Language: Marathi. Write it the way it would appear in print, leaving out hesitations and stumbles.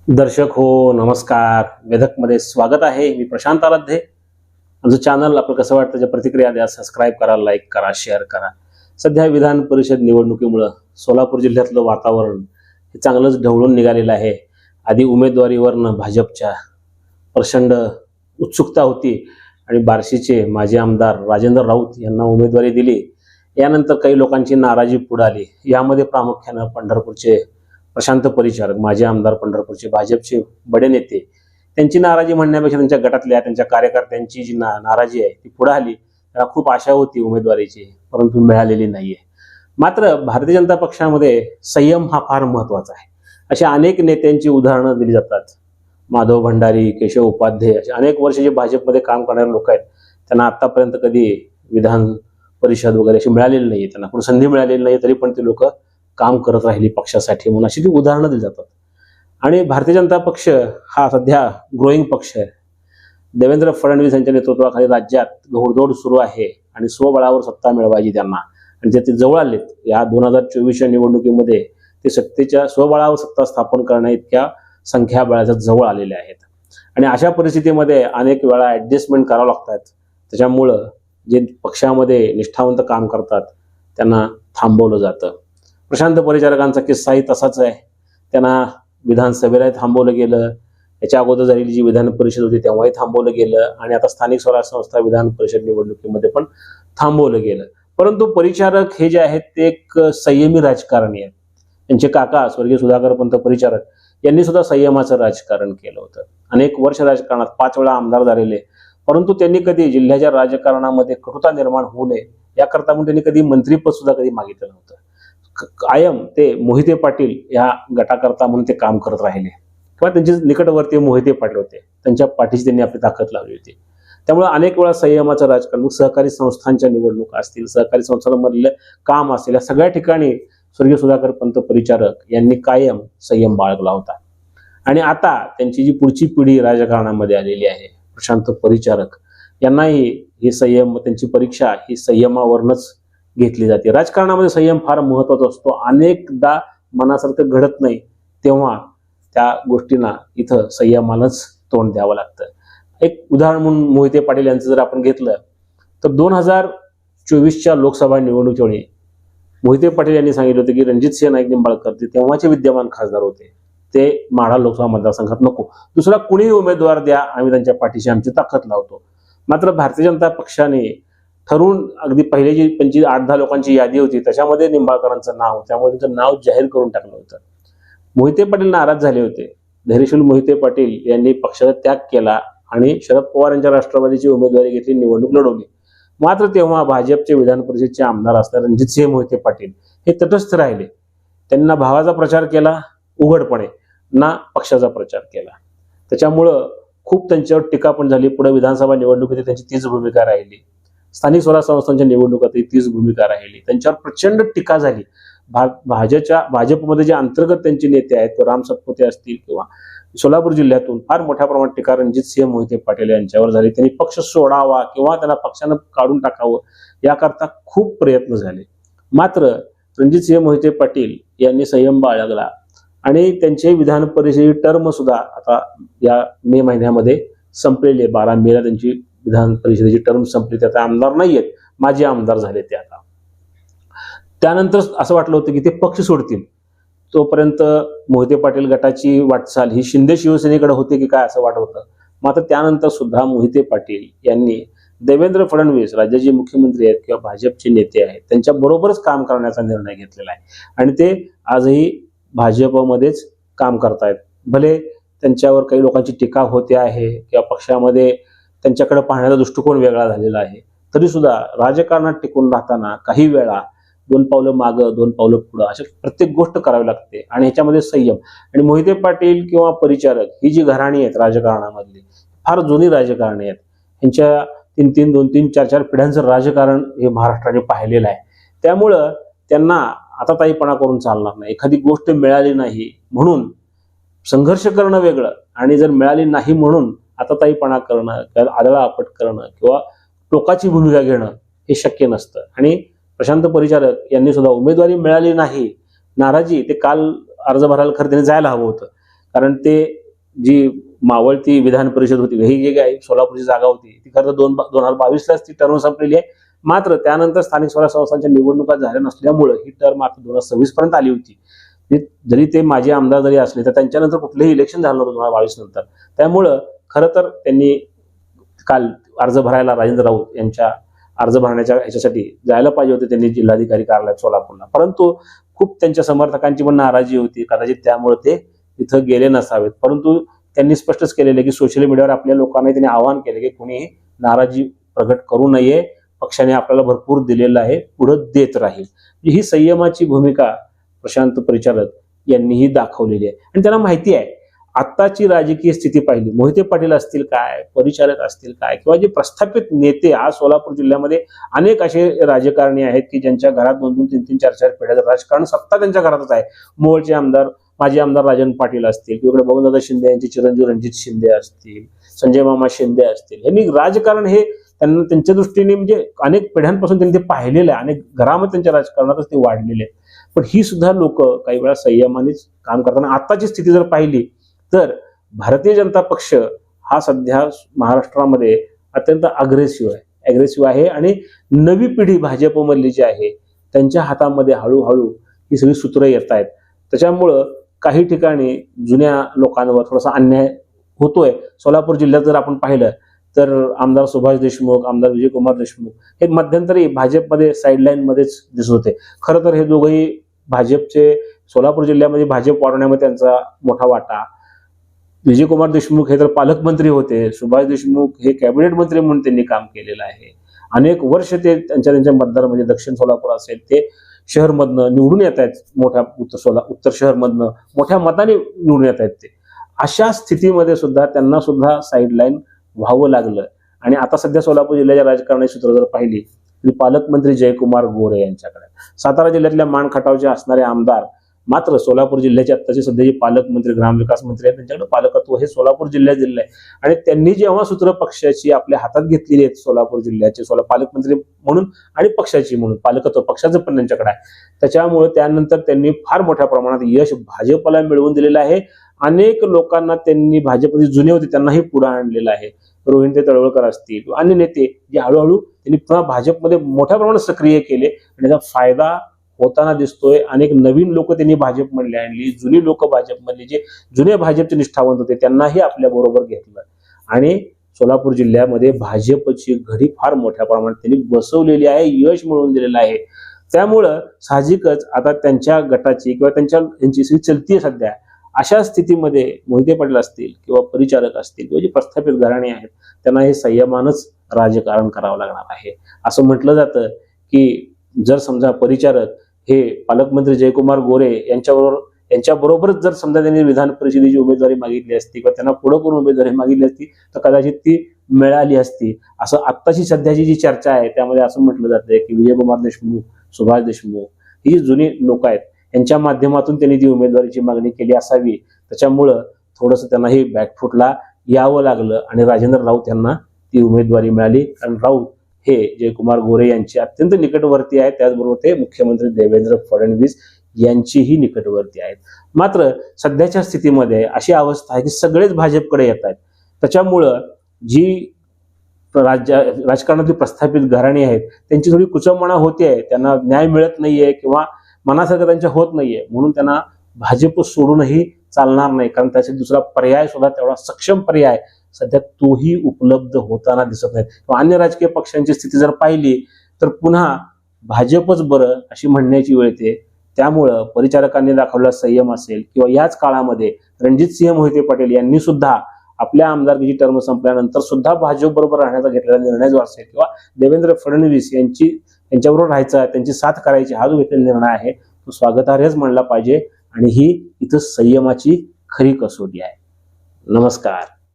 दर्शक हो नमस्कार. वेधकमध्ये स्वागत आहे. मी प्रशांत आराध्य. आमचं चॅनल आपलं कसं वाटतं त्या प्रतिक्रिया द्या, सबस्क्राईब करा, लाईक करा, शेअर करा. सध्या विधान परिषद निवडणुकीमुळे सोलापूर जिल्ह्यातलं वातावरण हे चांगलंच ढवळून निघालेलं आहे. आधी उमेदवारीवरनं भाजपच्या प्रचंड उत्सुकता होती आणि बार्शीचे माजी आमदार राजेंद्र राऊत यांना उमेदवारी दिली. यानंतर काही लोकांची नाराजी पुढे आली. यामध्ये प्रामुख्यानं पंढरपूरचे प्रशांत परिचारक, माजी आमदार पंढरपूरचे, भाजपचे बडे नेते, त्यांची नाराजी म्हणण्यापेक्षा त्यांच्या गटातल्या त्यांच्या कार्यकर्त्यांची जी नाराजी आहे ती पुढे आली. त्यांना खूप आशा होती उमेदवारीची, परंतु मिळालेली नाहीये. मात्र भारतीय जनता पक्षामध्ये संयम हा फार महत्वाचा आहे. अशा अनेक नेत्यांची उदाहरणं दिली जातात. माधव भंडारी, केशव उपाध्याय असे अनेक वर्ष जे भाजपमध्ये काम करणारे लोक आहेत, त्यांना आतापर्यंत कधी विधान परिषद वगैरे अशी मिळालेली नाही, त्यांना कोणी संधी मिळालेली नाही, तरी पण ते लोक काम करत राहिली पक्षासाठी म्हणून अशी ती उदाहरणं दिली जातात. आणि भारतीय जनता पक्ष हा सध्या ग्रोईंग पक्ष आहे. देवेंद्र फडणवीस यांच्या नेतृत्वाखाली राज्यात घोडदौड सुरू आहे आणि स्वबळावर सत्ता मिळवायची त्यांना, आणि ते जवळ आलेत. या 2024च्या निवडणुकीमध्ये ते सत्तेच्या स्वबळावर सत्ता स्थापन करण्या इतक्या संख्याबळाच्या जवळ आलेले आहेत. आणि अशा परिस्थितीमध्ये अनेक वेळा ऍडजस्टमेंट करावं लागतात. त्याच्यामुळं जे पक्षामध्ये निष्ठावंत काम करतात त्यांना थांबवलं जातं. प्रशांत परिचारकांचा किस्साही तसाच आहे. त्यांना विधानसभेला थांबवलं गेलं, याच्या अगोदर झालेली जी विधान परिषद होती तेव्हाही थांबवलं गेलं, आणि आता स्थानिक स्वराज्य संस्था विधान परिषद निवडणुकीमध्ये पण थांबवलं गेलं. परंतु परिचारक हे जे आहेत ते एक संयमी राजकारणी आहेत. त्यांचे काका स्वर्गीय सुधाकरपंत परिचारक यांनी सुद्धा संयमाचं राजकारण केलं होतं. अनेक वर्ष राजकारणात 5 वेळा आमदार झालेले, परंतु त्यांनी कधी जिल्ह्याच्या राजकारणामध्ये कटुता निर्माण होऊ नये याकरता म्हणून त्यांनी कधी मंत्रीपद सुद्धा कधी मागितलं नव्हतं. कायम ते मोहिते पाटील या गटाकरता म्हणून ते काम करत राहिले, किंवा त्यांचे निकटवर्ती मोहिते पाटील होते, त्यांच्या पाठीशी त्यांनी आपली ताकद लावली होती. त्यामुळे अनेक वेळा संयमाचं राजकारण, सहकारी संस्थांच्या निवडणुका असतील, सहकारी संस्थांमधले काम असतील, या सगळ्या ठिकाणी स्वर्गीय सुधाकरपंत परिचारक यांनी कायम संयम बाळगला होता. आणि आता त्यांची जी पुढची पिढी राजकारणामध्ये आलेली आहे, प्रशांत परिचारक, यांनाही हे संयम, त्यांची परीक्षा ही संयमावरूनच घेतली जाते. राजकारणामध्ये संयम फार महत्वाचा असतो. अनेकदा मनासारखं घडत नाही तेव्हा त्या गोष्टींना इथं संयमानंच तोंड द्यावं लागतं. एक उदाहरण म्हणून मोहिते पाटील यांचं जर आपण घेतलं तर 2024च्या लोकसभा निवडणुकीच्या वेळी मोहिते पाटील यांनी सांगितलं होतं की रणजितसिंह नाईक निंबाळकर ते तेव्हाचे विद्यमान खासदार होते, ते माढा लोकसभा मतदारसंघात नको, दुसरा कुणीही उमेदवार द्या, आम्ही त्यांच्या पाठीशी आमची ताकद लावतो. मात्र भारतीय जनता पक्षाने ठरवून अगदी पहिले जी 8-10 लोकांची यादी होती त्याच्यामध्ये निंबाळकरांचं नाव, त्यामुळे त्यांचं नाव जाहीर करून टाकलं होतं. मोहिते पाटील नाराज झाले होते. धैर्यशील मोहिते पाटील यांनी पक्षाचा त्याग केला आणि शरद पवार यांच्या राष्ट्रवादीची उमेदवारी घेतली, निवडणूक लढवली. मात्र तेव्हा भाजपचे विधान परिषदेचे आमदार असणारे रणजितसिंह मोहिते पाटील हे तटस्थ राहिले. त्यांना भावाचा प्रचार केला उघडपणे, ना पक्षाचा प्रचार केला. त्याच्यामुळं खूप त्यांच्यावर टीका पण झाली. पुढे विधानसभा निवडणुकीत त्यांची तीच भूमिका राहिली. स्थानिक स्वराज्य संस्थांच्या निवडणुकातही तीच भूमिका राहिली. त्यांच्यावर प्रचंड टीका झाली. भाजपमध्ये जे अंतर्गत त्यांचे नेते आहेत, तो राम सतपुते असतील किंवा सोलापूर जिल्ह्यातून फार मोठ्या प्रमाणात टीका रणजितसिंह मोहिते पाटील यांच्यावर झाली. त्यांनी पक्ष सोडावा किंवा त्यांना पक्षानं काढून टाकावं याकरता खूप प्रयत्न झाले. मात्र रणजितसिंह मोहिते पाटील यांनी संयम बाळगला आणि त्यांचे विधान परिषदेची टर्म सुद्धा आता या मे महिन्यामध्ये संपलेली आहे. 12 मेला त्यांची विधान परिषदेची टर्म संपली. ते आता आमदार नाहीयेत, माजी आमदार झाले ते आता. त्यानंतर असं वाटलं होतं की ते पक्ष सोडतील. तोपर्यंत मोहिते पाटील गटाची वाटचाल ही शिंदे शिवसेनेकडे होते की काय असं वाटत होतं. मात्र त्यानंतर सुद्धा मोहिते पाटील यांनी देवेंद्र फडणवीस राज्याचे मुख्यमंत्री आहेत किंवा भाजपचे नेते आहेत त्यांच्या बरोबरच काम करण्याचा निर्णय घेतलेला आहे, आणि ते आजही भाजपमध्येच काम करतायत. भले त्यांच्यावर काही लोकांची टीका होते आहे किंवा पक्षामध्ये त्यांच्याकडे पाहण्याचा दृष्टिकोन वेगळा झालेला आहे, तरी सुद्धा राजकारणात टिकून राहताना काही वेळा 2 पावलं मागं 2 पावलं पुढं अशी प्रत्येक गोष्ट करावी लागते, आणि ह्याच्यामध्ये संयम. आणि मोहिते पाटील किंवा परिचारक ही जी घराणी आहेत राजकारणामधली, फार जुनी राजकारणी आहेत. यांच्या 3-3, 2-3, 4-4 पिढ्यांचं राजकारण हे महाराष्ट्राने पाहिलेलं आहे. त्यामुळं त्यांना आता ताईपणा करून चालणार नाही. एखादी गोष्ट मिळाली नाही म्हणून संघर्ष करणं वेगळं, आणि जर मिळाली नाही म्हणून आता ताईपणा करणं किंवा आदळा आपट करणं किंवा टोकाची भूमिका घेणं हे शक्य नसतं. आणि प्रशांत परिचारक यांनी सुद्धा उमेदवारी मिळाली नाही, नाराजी, ते काल अर्ज भरायला खरं त्याने जायला हवं होतं, कारण ते जी मावळती विधान परिषद होती, ही जी काही सोलापूरची जागा होती ती खरं तर 2022लाच ती टर्म संपलेली आहे. मात्र त्यानंतर स्थानिक स्वराज्य संस्थांच्या निवडणुका झाल्या नसल्यामुळे ही टर्म आता 2026 पर्यंत आली होती. जरी ते माजी आमदार जरी असले तर त्यांच्यानंतर कुठलेही इलेक्शन झालं नव्हतं 2022 नंतर. त्यामुळं खरं तर त्यांनी काल अर्ज भरायला राजेंद्र राऊत यांच्या अर्ज भरण्याच्या ह्याच्यासाठी जायला पाहिजे होते त्यांनी जिल्हाधिकारी कार्यालयात सोलापूरला. परंतु खूप त्यांच्या समर्थकांची पण नाराजी होती, कदाचित त्यामुळे ते तिथं गेले नसावेत. परंतु त्यांनी स्पष्टच केलेलं की सोशल मीडियावर आपल्या लोकांना त्यांनी आवाहन केले की कोणीही नाराजी प्रकट करू नये, पक्षाने आपल्याला भरपूर दिलेलं आहे, पुढे देत राहील. ही संयमाची भूमिका प्रशांत परिचारक यांनीही दाखवलेली आहे. आणि त्यांना माहिती आहे आत्ताची राजकीय स्थिती पाहिली, मोहिते पाटील असतील काय, परिचारक असतील काय, किंवा जे प्रस्थापित नेते आज सोलापूर जिल्ह्यामध्ये अनेक असे राजकारणी आहेत की ज्यांच्या घरात 2-2, 3-3, 4-4 पिढ्याचं राजकारण सत्ता त्यांच्या घरातच आहे. मोहोळचे आमदार माजी आमदार राजन पाटील असतील, किंवा बबनदादा शिंदे यांचे चिरंजीव रणजित शिंदे असतील, संजय मामा शिंदे असतील, यांनी राजकारण हे त्यांना त्यांच्या दृष्टीने म्हणजे अनेक पिढ्यांपासून त्यांनी ते पाहिलेलं आहे, अनेक घरामध्ये त्यांच्या राजकारणातच ते वाढलेले आहेत. पण ही सुद्धा लोक काही वेळा संयमानेच काम करताना आत्ताची स्थिती जर पाहिली तर भारतीय जनता पक्ष हा सध्या महाराष्ट्रामध्ये अत्यंत अग्रेसिव्ह आहे आणि नवी पिढी भाजपमधली जी आहे त्यांच्या हातामध्ये हळूहळू ही सगळी सूत्र येत आहेत. त्याच्यामुळं काही ठिकाणी जुन्या लोकांवर थोडासा अन्याय होतोय. सोलापूर जिल्ह्यात जर आपण पाहिलं तर आमदार सुभाष देशमुख, आमदार विजयकुमार देशमुख हे मध्यंतरी भाजपमध्ये साईडलाईन मध्येच दिसत होते. खरं तर हे दोघंही भाजपचे सोलापूर जिल्ह्यामध्ये भाजप वाढवण्यामध्ये त्यांचा मोठा वाटा. विजयकुमार देशमुख हे तर पालकमंत्री होते, सुभाष देशमुख हे कॅबिनेट मंत्री म्हणून त्यांनी काम केलेलं आहे. अनेक वर्ष ते त्यांच्या मतदारामध्ये दक्षिण सोलापूर असेल ते शहरमधनं निवडून येत आहेत, मोठ्या उत्तर शहरमधनं मोठ्या मताने निवडून येत आहेत ते. अशा स्थितीमध्ये सुद्धा त्यांना सुद्धा साईडलाईन व्हावं लागलं. आणि आता सध्या सोलापूर जिल्ह्याच्या राजकारणाची सूत्र जर पाहिली तरी पालकमंत्री जयकुमार गोरे यांच्याकडे, सातारा जिल्ह्यातल्या मान खटावचे असणारे आमदार मात्र सोलापूर जिल्ह्याचे आत्ताचे सध्याचे पालकमंत्री ग्रामविकास मंत्री आहेत, त्यांच्याकडे पालकत्व हे सोलापूर जिल्ह्यात दिलेलं आहे. आणि त्यांनी जेव्हा सूत्र पक्षाची आपल्या हातात घेतलेली आहेत सोलापूर जिल्ह्याचे पालकमंत्री म्हणून आणि पक्षाची म्हणून, पालकत्व पक्षाचं पण त्यांच्याकडे आहे, त्याच्यामुळे त्यानंतर त्यांनी फार मोठ्या प्रमाणात यश भाजपला मिळवून दिलेलं आहे. अनेक लोकांना त्यांनी भाजपमध्ये जुने होते त्यांनाही पुढे आणलेलं आहे. रोहिंटे तळवळकर असतील, अन्य नेते जे हळूहळू त्यांनी पुन्हा भाजपमध्ये मोठ्या प्रमाणात सक्रिय केले आणि त्याचा फायदा होताना दिसतोय. अनेक नवीन लोक त्यांनी भाजपमधले आणली, जुनी लोक भाजपमधले जे जुने भाजपचे निष्ठावंत होते त्यांनाही आपल्या बरोबर घेतलं आणि सोलापूर जिल्ह्यामध्ये भाजपची घडी फार मोठ्या प्रमाणात त्यांनी बसवलेली आहे, यश मिळवून दिलेलं आहे. त्यामुळं साहजिकच आता त्यांच्या गटाची किंवा त्यांची स्थिती चलतीये सध्या. अशा स्थितीमध्ये मोहिते पाटील असतील किंवा परिचारक असतील किंवा जे प्रस्थापित घराणे आहेत त्यांना हे संयमानच राजकारण करावं लागणार आहे. असं म्हटलं जातं की जर समजा परिचारक हे पालकमंत्री जयकुमार गोरे यांच्याबरोबरच जर समजा त्यांनी विधान परिषदेची उमेदवारी मागितली असती किंवा त्यांना पुढे करून उमेदवारी मागितली असती तर कदाचित ती मिळाली असती. असं आत्ताची सध्याची जी चर्चा आहे त्यामध्ये असं म्हटलं जातंय की विजयकुमार देशमुख, सुभाष देशमुख ही जी जुनी लोक आहेत यांच्या माध्यमातून त्यांनी ती उमेदवारीची मागणी केली असावी. त्याच्यामुळं थोडंसं त्यांनाही बॅकफुटला यावं लागलं आणि राजेंद्र राऊत यांना ती उमेदवारी मिळाली. कारण राऊत हे जयकुमार गोरे यांचे अत्यंत निकटवर्ती आहेत, त्याचबरोबर ते मुख्यमंत्री देवेंद्र फडणवीस यांचीही निकटवर्ती आहेत. मात्र सध्याच्या स्थितीमध्ये अशी अवस्था आहे की सगळेच भाजपकडे येत आहेत. त्याच्यामुळं जी राजकारणातली प्रस्थापित घराणी आहेत त्यांची थोडी कुचंबणा होते, त्यांना न्याय मिळत नाहीये किंवा मनासारखं त्यांच्या होत नाहीये, म्हणून त्यांना भाजप सोडूनही चालणार नाही. कारण त्याचा दुसरा पर्याय सुद्धा तेवढा सक्षम पर्याय सध्या तोही उपलब्ध होताना दिसत नाही. किंवा अन्य राजकीय पक्षांची स्थिती जर पाहिली तर पुन्हा भाजपच बरं अशी म्हणण्याची वेळ येते. त्यामुळं परिचारकांनी दाखवलेला संयम असेल किंवा याच काळामध्ये रणजितसिंह मोहिते पाटील यांनी सुद्धा आपल्या आमदारकीची टर्म संपल्यानंतर सुद्धा भाजप बरोबर राहण्याचा घेतलेला निर्णय जो असेल किंवा देवेंद्र फडणवीस यांच्याबरोबर राहायचा, त्यांची साथ करायची हा जो घेतलेला निर्णय आहे तो स्वागतार्हच मानला पाहिजे. आणि ही इथं संयमाची खरी कसोटी आहे. नमस्कार.